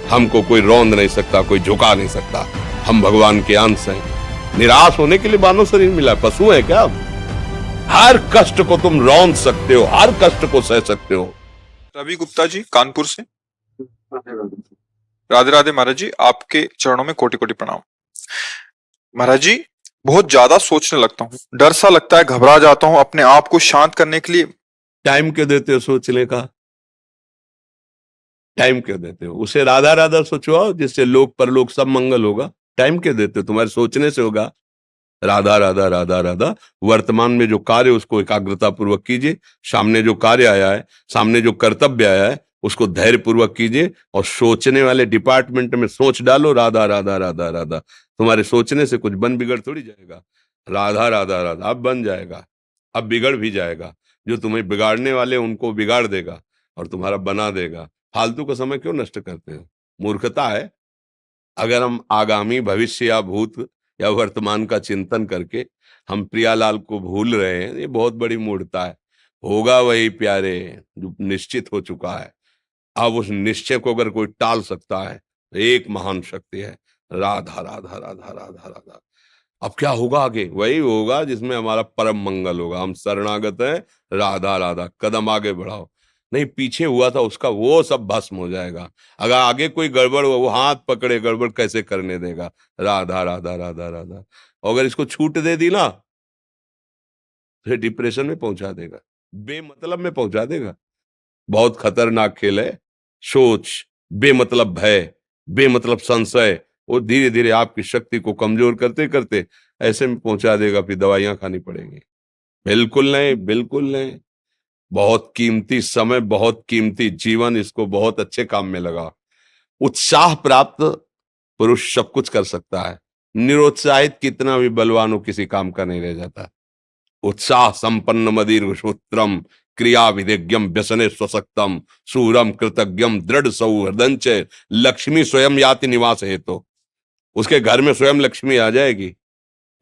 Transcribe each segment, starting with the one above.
हमको कोई रौंद नहीं सकता, कोई झुका नहीं सकता। हम भगवान के अंश हैं। निराश होने के लिए मानव शरीर मिला, पशु है क्या? हर कष्ट को तुम रौंद सकते हो, हर कष्ट को सह सकते हो। रवि गुप्ता जी कानपुर से। राधे राधे महाराज जी, आपके चरणों में कोटि कोटि प्रणाम। महाराज जी, बहुत ज्यादा सोचने लगता हूँ, डर सा लगता है, घबरा जाता हूँ। अपने आप को शांत करने के लिए टाइम क्यों देते हो सोचने का? टाइम क्यों देते हो? उसे राधा राधा सोचवाओ, जिससे लोक परलोक सब मंगल होगा। टाइम क्यों देते हो? तुम्हारे सोचने से होगा। राधा राधा राधा राधा। वर्तमान में जो कार्य उसको एकाग्रता पूर्वक कीजिए। सामने जो कार्य आया है, सामने जो कर्तव्य आया है, उसको धैर्य पूर्वक कीजिए। और सोचने वाले डिपार्टमेंट में सोच डालो राधा राधा राधा राधा। तुम्हारे सोचने से कुछ बन बिगड़ थोड़ी जाएगा। राधा राधा राधा अब बन जाएगा, अब बिगड़ भी जाएगा। जो तुम्हें बिगाड़ने वाले उनको बिगाड़ देगा और तुम्हारा बना देगा। फालतू का समय क्यों नष्ट करते हो? मूर्खता है। अगर हम आगामी भविष्य या भूत या वर्तमान का चिंतन करके हम प्रियालाल को भूल रहे हैं, ये बहुत बड़ी मूर्खता है। होगा वही प्यारे जो निश्चित हो चुका है। अब उस निश्चय को अगर कोई टाल सकता है तो एक महान शक्ति है, राधा राधा राधा राधा राधा। अब क्या होगा आगे? वही होगा जिसमें हमारा परम मंगल होगा। हम शरणागत हैं, राधा राधा। कदम आगे बढ़ाओ। नहीं, पीछे हुआ था उसका वो सब भस्म हो जाएगा। अगर आगे कोई गड़बड़ हुआ, वो हाथ पकड़े गड़बड़ कैसे करने देगा? राधा राधा राधा राधा। और अगर इसको छूट दे दी ना, तो डिप्रेशन में पहुंचा देगा, बेमतलब में पहुंचा देगा। बहुत खतरनाक खेल है। सोच, बेमतलब भय, बेमतलब संशय, वो धीरे धीरे आपकी शक्ति को कमजोर करते करते ऐसे में पहुंचा देगा, फिर दवाइयां खानी पड़ेंगी। बिल्कुल नहीं, बिल्कुल नहीं। बहुत कीमती समय, बहुत कीमती जीवन, इसको बहुत अच्छे काम में लगा। उत्साह प्राप्त पुरुष सब कुछ कर सकता है। निरुत्साहित कितना भी बलवान हो, किसी काम का नहीं रह जाता। उत्साह संपन्न मदीर्घ सूत्रम, क्रिया विधिज्ञम व्यसने स्वसक्तम, सूरम कृतज्ञम दृढ़ सौहृदंच, लक्ष्मी स्वयं याति निवास है। तो उसके घर में स्वयं लक्ष्मी आ जाएगी।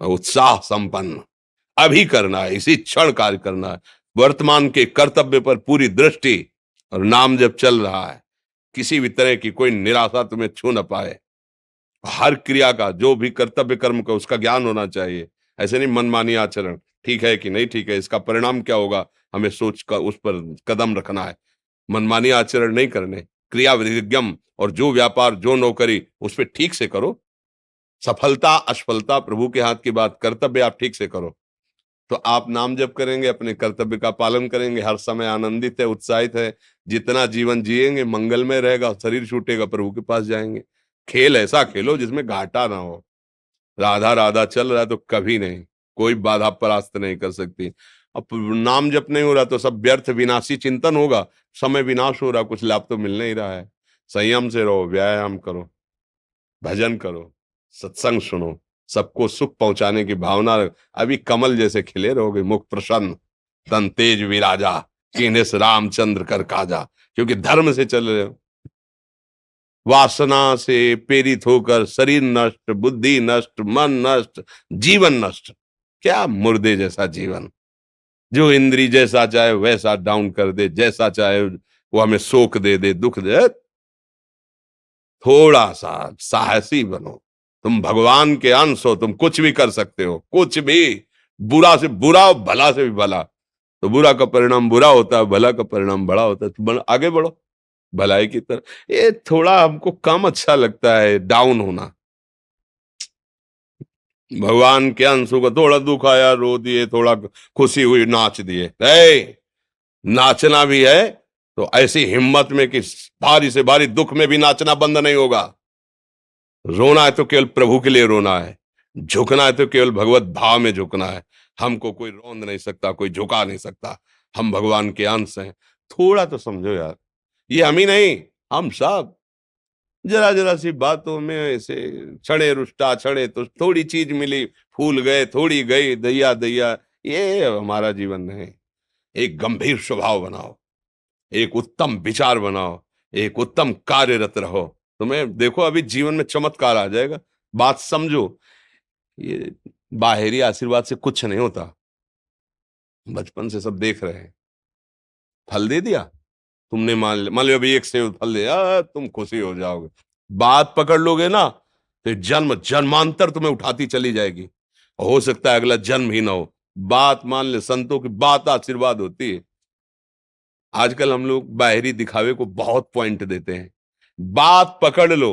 उत्साह संपन्न अभी करना है, इसी क्षण कार्य करना है। वर्तमान के कर्तव्य पर पूरी दृष्टि, और नाम जब चल रहा है, किसी भी तरह की कोई निराशा तुम्हें छू न पाए। हर क्रिया का, जो भी कर्तव्य कर्म का, उसका ज्ञान होना चाहिए। ऐसे नहीं मनमानी आचरण, ठीक है कि नहीं ठीक है, इसका परिणाम क्या होगा, हमें सोच का उस पर कदम रखना है। मनमानी आचरण नहीं करने, क्रिया विधिज्ञम, और जो व्यापार जो नौकरी उस पर ठीक से करो। सफलता असफलता प्रभु के हाथ की बात, कर्तव्य आप ठीक से करो तो आप नाम जप करेंगे, अपने कर्तव्य का पालन करेंगे, हर समय आनंदित है, उत्साहित है। जितना जीवन जिएंगे मंगलमय रहेगा। शरीर छूटेगा, प्रभु के पास जाएंगे। खेल ऐसा खेलो जिसमें घाटा ना हो। राधा राधा चल रहा है तो कभी नहीं, कोई बाधा परास्त नहीं कर सकती। अब नाम जप नहीं हो रहा तो सब व्यर्थ विनाशी चिंतन होगा। समय विनाश हो रहा, कुछ लाभ तो मिल नहीं रहा है। संयम से रहो, व्यायाम करो, भजन करो, सत्संग सुनो, सबको सुख पहुंचाने की भावना रख। अभी कमल जैसे खिले रहोगे, मुख प्रसन्न, तन तेज विराजा, कीन्हे से रामचंद्र कर काजा। क्योंकि धर्म से चल रहे हो। वासना से प्रेरित होकर शरीर नष्ट, बुद्धि नष्ट, मन नष्ट, जीवन नष्ट। क्या मुर्दे जैसा जीवन, जो इंद्री जैसा चाहे वैसा डाउन कर दे, जैसा चाहे वो हमें शोक दे दे, दुख दे। थोड़ा सा साहसी बनो। तुम भगवान के अंश हो, तुम कुछ भी कर सकते हो, कुछ भी। बुरा से बुरा, भला से भी भला। तो बुरा का परिणाम बुरा होता है, भला का परिणाम बड़ा होता है। तो आगे बढ़ो भलाई की तरफ। ये थोड़ा हमको कम अच्छा लगता है डाउन होना। भगवान के अंश को थोड़ा दुख आया रो दिए, थोड़ा खुशी हुई नाच दिए। नाचना भी है तो ऐसी हिम्मत में कि भारी से भारी दुख में भी नाचना बंद नहीं होगा। रोना है तो केवल प्रभु के लिए रोना है। झुकना है तो केवल भगवत भाव में झुकना है। हमको कोई रौंद नहीं सकता, कोई झुका नहीं सकता। हम भगवान के अंश हैं। थोड़ा तो समझो यार, ये हम ही नहीं, हम सब। जरा जरा सी बातों में ऐसे क्षणे रुष्टा क्षणे तो थोड़ी चीज मिली, फूल गए, थोड़ी गई, दैया दैया। ये हमारा जीवन नहीं। एक गंभीर स्वभाव बनाओ, एक उत्तम विचार बनाओ, एक उत्तम कार्यरत रहो। तुम्हें देखो अभी जीवन में चमत्कार आ जाएगा। बात समझो, ये बाहरी आशीर्वाद से कुछ नहीं होता। बचपन से सब देख रहे हैं। फल दे दिया तुमने, मान लो अभी एक सेब फल दिया, तुम खुशी हो जाओगे। बात पकड़ लोगे ना तो जन्म जन्मांतर तुम्हें उठाती चली जाएगी। हो सकता है अगला जन्म ही ना हो। बात मान ले, संतों की बात आशीर्वाद होती है। आजकल हम लोग बाहरी दिखावे को बहुत पॉइंट देते हैं। बात पकड़ लो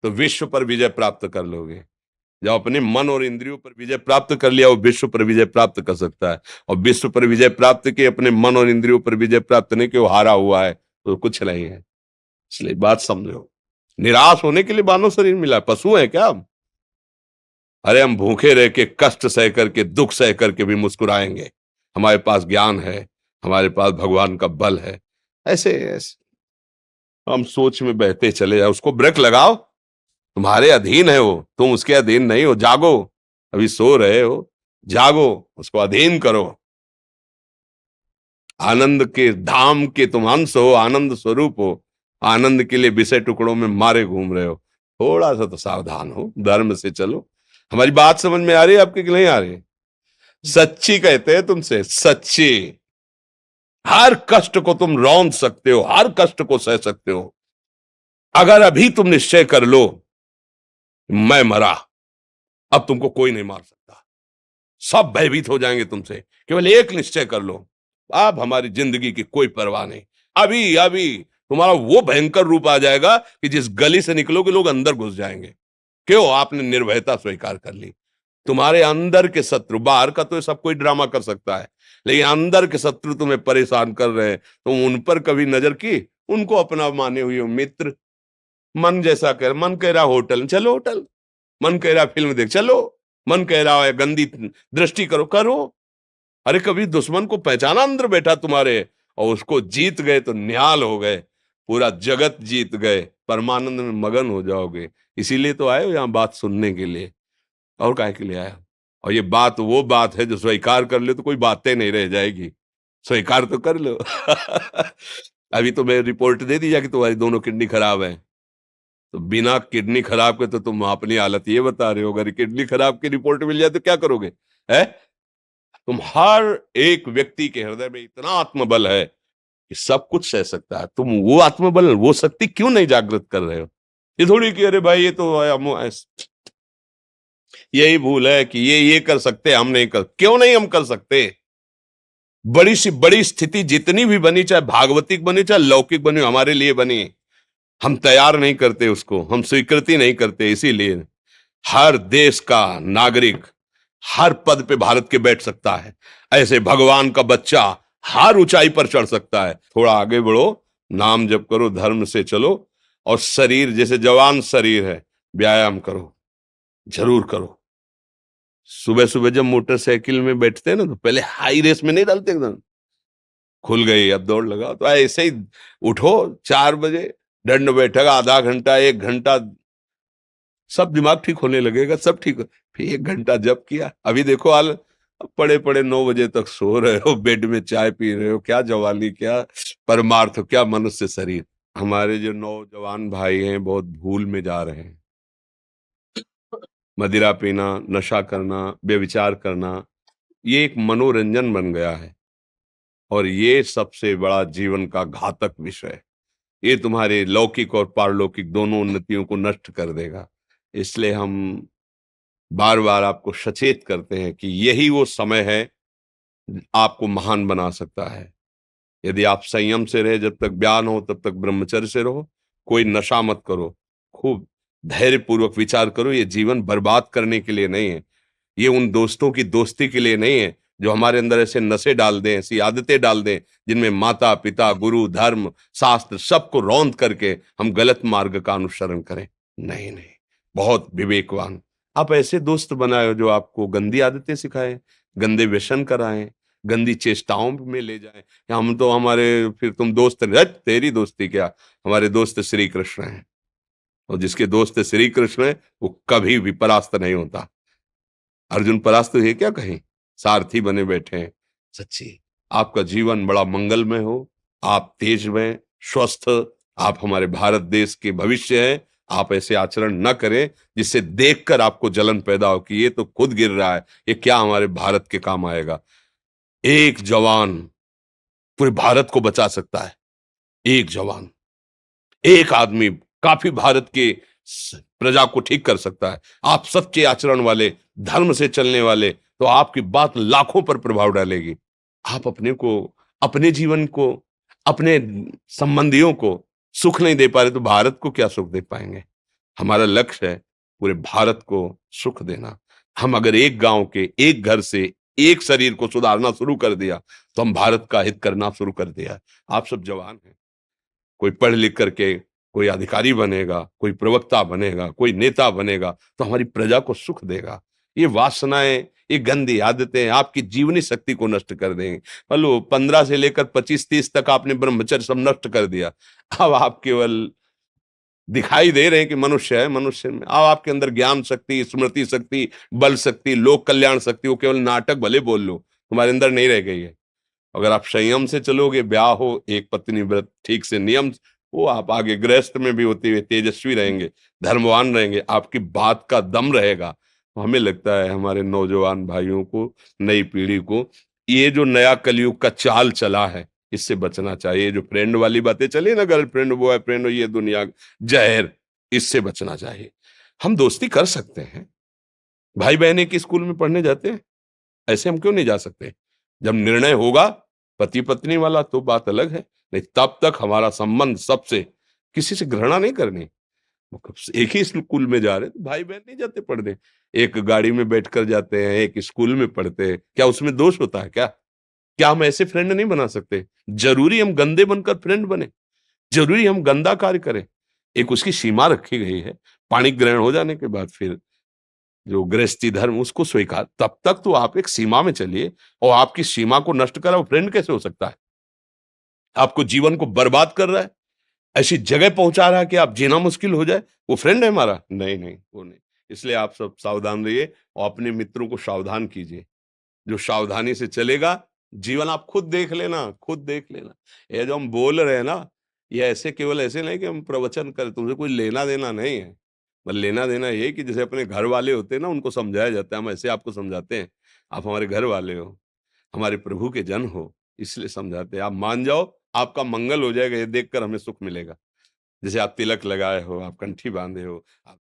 तो विश्व पर विजय प्राप्त कर लोगे। जब अपने मन और इंद्रियों पर विजय प्राप्त कर लिया, वो विश्व पर विजय प्राप्त कर सकता है। और विश्व पर विजय प्राप्त किए, अपने मन और इंद्रियों पर विजय प्राप्त नहीं कि वो हारा हुआ है तो कुछ नहीं है। इसलिए बात समझो। निराश होने के लिए मानव शरीर मिला, पशु है क्या हम? अरे हम भूखे रह के, कष्ट सह करके, दुख सह करके भी मुस्कुराएंगे। हमारे पास ज्ञान है, हमारे पास भगवान का बल है। ऐसे ऐसे हम सोच में बहते चले जाओ। उसको ब्रेक लगाओ। तुम्हारे अधीन है वो, तुम उसके अधीन नहीं हो। जागो, अभी सो रहे हो, जागो, उसको अधीन करो। आनंद के धाम के तुम अंश हो, आनंद स्वरूप हो। आनंद के लिए विषय टुकड़ों में मारे घूम रहे हो। थोड़ा सा तो सावधान हो, धर्म से चलो। हमारी बात समझ में आ रही है आपकी कि नहीं आ रही? सच्ची कहते हैं तुमसे, सच्ची। हर कष्ट को तुम रौंद सकते हो, हर कष्ट को सह सकते हो, अगर अभी तुम निश्चय कर लो मैं मरा, अब तुमको कोई नहीं मार सकता। सब भयभीत हो जाएंगे तुमसे। केवल एक निश्चय कर लो, अब हमारी जिंदगी की कोई परवाह नहीं। अभी अभी तुम्हारा वो भयंकर रूप आ जाएगा कि जिस गली से निकलोगे लोग अंदर घुस जाएंगे। क्यों? आपने निर्भयता स्वीकार कर ली। तुम्हारे अंदर के शत्रु, बाहर का तो सब कोई ड्रामा कर सकता है, लेकिन अंदर के शत्रु तुम्हें परेशान कर रहे हैं, तुम उन पर कभी नजर की? उनको अपना माने हुए हो मित्र। मन जैसा कर, मन कह रहा होटल चलो, होटल। मन कह रहा फिल्म देख चलो। मन कह रहा है गंदी दृष्टि करो, करो। अरे कभी दुश्मन को पहचाना अंदर बैठा तुम्हारे, और उसको जीत गए तो निहाल हो गए। पूरा जगत जीत गए, परमानंद में मगन हो जाओगे। इसीलिए तो आए हो यहां बात सुनने के लिए, और काहे के लिए आया? और ये बात वो बात है जो स्वीकार कर ले तो कोई बातें नहीं रह जाएगी। स्वीकार तो कर लो। अभी तो मैं रिपोर्ट दे दी जाके तुम्हारी दोनों किडनी खराब है, तो बिना किडनी खराब के तो तुम अपनी हालत ये बता रहे हो। अगर किडनी खराब की रिपोर्ट मिल जाए तो क्या करोगे? है? तुम हर एक व्यक्ति के हृदय में इतना आत्मबल है कि सब कुछ सह सकता है। तुम वो आत्मबल, वो शक्ति क्यों नहीं जागृत कर रहे हो? ये थोड़ी कि अरे भाई ये तो यही भूल है कि ये कर सकते हैं, हम नहीं कर। क्यों नहीं हम कर सकते? बड़ी सी बड़ी स्थिति जितनी भी बनी, चाहे भागवतिक बनी चाहे लौकिक बनी, हमारे लिए बनी, हम तैयार नहीं करते उसको, हम स्वीकृति नहीं करते। इसीलिए हर देश का नागरिक हर पद पे भारत के बैठ सकता है। ऐसे भगवान का बच्चा हर ऊंचाई पर चढ़ सकता है। थोड़ा आगे बढ़ो, नाम जप करो, धर्म से चलो, और शरीर जैसे जवान शरीर है, व्यायाम करो, जरूर करो। सुबह सुबह जब मोटरसाइकिल में बैठते हैं ना तो पहले हाई रेस में नहीं डालते, एकदम खुल गई अब दौड़ लगाओ, तो ऐसे ही उठो 4 बजे, दंड बैठक आधा घंटा 1 घंटा, सब दिमाग ठीक होने लगेगा, सब ठीक फिर 1 घंटा जब किया। अभी देखो हाल, अब पड़े पड़े 9 बजे तक सो रहे हो, बेड में चाय पी रहे हो। क्या जवानी, क्या परमार्थ, क्या मनुष्य शरीर। हमारे जो नौजवान भाई हैं बहुत भूल में जा रहे हैं। मदिरा पीना, नशा करना, व्यभिचार करना, ये एक मनोरंजन बन गया है, और ये सबसे बड़ा जीवन का घातक विषय है। ये तुम्हारे लौकिक और पारलौकिक दोनों उन्नतियों को नष्ट कर देगा। इसलिए हम बार बार आपको सचेत करते हैं कि यही वो समय है आपको महान बना सकता है। यदि आप संयम से रहे, जब तक ज्ञान हो तब तक ब्रह्मचर्य से रहो, कोई नशा मत करो, खूब धैर्य पूर्वक विचार करो। ये जीवन बर्बाद करने के लिए नहीं है, ये उन दोस्तों की दोस्ती के लिए नहीं है जो हमारे अंदर ऐसे नशे डाल दें, ऐसी आदतें डाल दें जिनमें माता पिता, गुरु, धर्म, शास्त्र सबको रौंद करके हम गलत मार्ग का अनुसरण करें। नहीं नहीं, बहुत विवेकवान। आप ऐसे दोस्त बनाए हो जो आपको गंदी आदतें सिखाएं, गंदे व्यसन कराएं, गंदी चेष्टाओं में ले जाएं। हम तो हमारे, फिर तुम दोस्त नहीं, तेरी दोस्ती क्या, हमारे दोस्त श्री कृष्ण हैं, और जिसके दोस्त श्री कृष्ण है वो कभी भी परास्त नहीं होता। अर्जुन परास्त है क्या कहीं? सारथी बने बैठे हैं। सच्ची आपका जीवन बड़ा मंगलमय हो, आप तेज में स्वस्थ, आप हमारे भारत देश के भविष्य हैं। आप ऐसे आचरण न करें जिससे देखकर आपको जलन पैदा हो कि ये तो खुद गिर रहा है, ये क्या हमारे भारत के काम आएगा। एक जवान पूरे भारत को बचा सकता है। एक जवान, एक आदमी काफी भारत के प्रजा को ठीक कर सकता है। आप सच्चे आचरण वाले, धर्म से चलने वाले, तो आपकी बात लाखों पर प्रभाव डालेगी। आप अपने को, अपने जीवन को, अपने संबंधियों को सुख नहीं दे पा रहे तो भारत को क्या सुख दे पाएंगे? हमारा लक्ष्य है पूरे भारत को सुख देना। हम अगर एक गांव के, एक घर से, एक शरीर को सुधारना शुरू कर दिया तो हम भारत का हित करना शुरू कर दिया। आप सब जवान हैं, कोई पढ़ लिख करके कोई अधिकारी बनेगा, कोई प्रवक्ता बनेगा, कोई नेता बनेगा तो हमारी प्रजा को सुख देगा। ये वासनाएं, ये गंदी आदतें आपकी जीवनी शक्ति को नष्ट कर देंगे। मान लो 15 से लेकर 25-30 तक आपने ब्रह्मचर्य सब नष्ट कर दिया, अब आप केवल दिखाई दे रहे हैं कि मनुष्य है, मनुष्य में अब आपके अंदर ज्ञान शक्ति, स्मृति शक्ति, बल शक्ति, लोक कल्याण शक्ति, वो केवल नाटक भले बोल लो, तुम्हारे अंदर नहीं रह गई है। अगर आप संयम से चलोगे, ब्याह हो, एक पत्नी व्रत ठीक से नियम, वो आप आगे गृहस्थ में भी होते हुए तेजस्वी रहेंगे, धर्मवान रहेंगे, आपकी बात का दम रहेगा। तो हमें लगता है हमारे नौजवान भाइयों को, नई पीढ़ी को, ये जो नया कलयुग का चाल चला है इससे बचना चाहिए। जो फ्रेंड वाली बातें चली ना, गर्लफ्रेंड, बॉयफ्रेंड, ये दुनिया जहर, इससे बचना चाहिए। हम दोस्ती कर सकते हैं, भाई बहन एक ही स्कूल में पढ़ने जाते हैं, ऐसे हम क्यों नहीं जा सकते? जब निर्णय होगा पति पत्नी वाला तो बात अलग है, नहीं तब तक हमारा संबंध सबसे, किसी से घृणा नहीं करनी। एक ही स्कूल में जा रहे तो भाई बहन नहीं जाते पढ़ने, एक गाड़ी में बैठकर जाते हैं, एक स्कूल में पढ़ते हैं, क्या उसमें दोष होता है क्या? क्या हम ऐसे फ्रेंड नहीं बना सकते? जरूरी हम गंदे बनकर फ्रेंड बने? जरूरी हम गंदा कार्य करें? एक उसकी सीमा रखी गई है, पाणी ग्रहण हो जाने के बाद फिर जो गृहस्थी धर्म उसको स्वीकार, तब तक तो आप एक सीमा में चलिए, और आपकी सीमा को नष्ट करा वो फ्रेंड कैसे हो सकता है? आपको जीवन को बर्बाद कर रहा है, ऐसी जगह पहुंचा रहा है कि आप जीना मुश्किल हो जाए, वो फ्रेंड है हमारा? नहीं नहीं, वो नहीं। इसलिए आप सब सावधान रहिए और अपने मित्रों को सावधान कीजिए। जो सावधानी से चलेगा, जीवन आप खुद देख लेना, खुद देख लेना। ये जो हम बोल रहे हैं ना, ये ऐसे केवल ऐसे नहीं कि हम प्रवचन करें, तुमसे कोई लेना देना नहीं है। बस लेना देना ये है कि जैसे अपने घर वाले होते हैं ना, उनको समझाया जाता है, हम ऐसे आपको समझाते हैं, आप हमारे घर वाले हो, हमारे प्रभु के जन हो, इसलिए समझाते हैं। आप मान जाओ, आपका मंगल हो जाएगा, ये देखकर हमें सुख मिलेगा। जैसे आप तिलक लगाए हो, आप कंठी बांधे हो, आप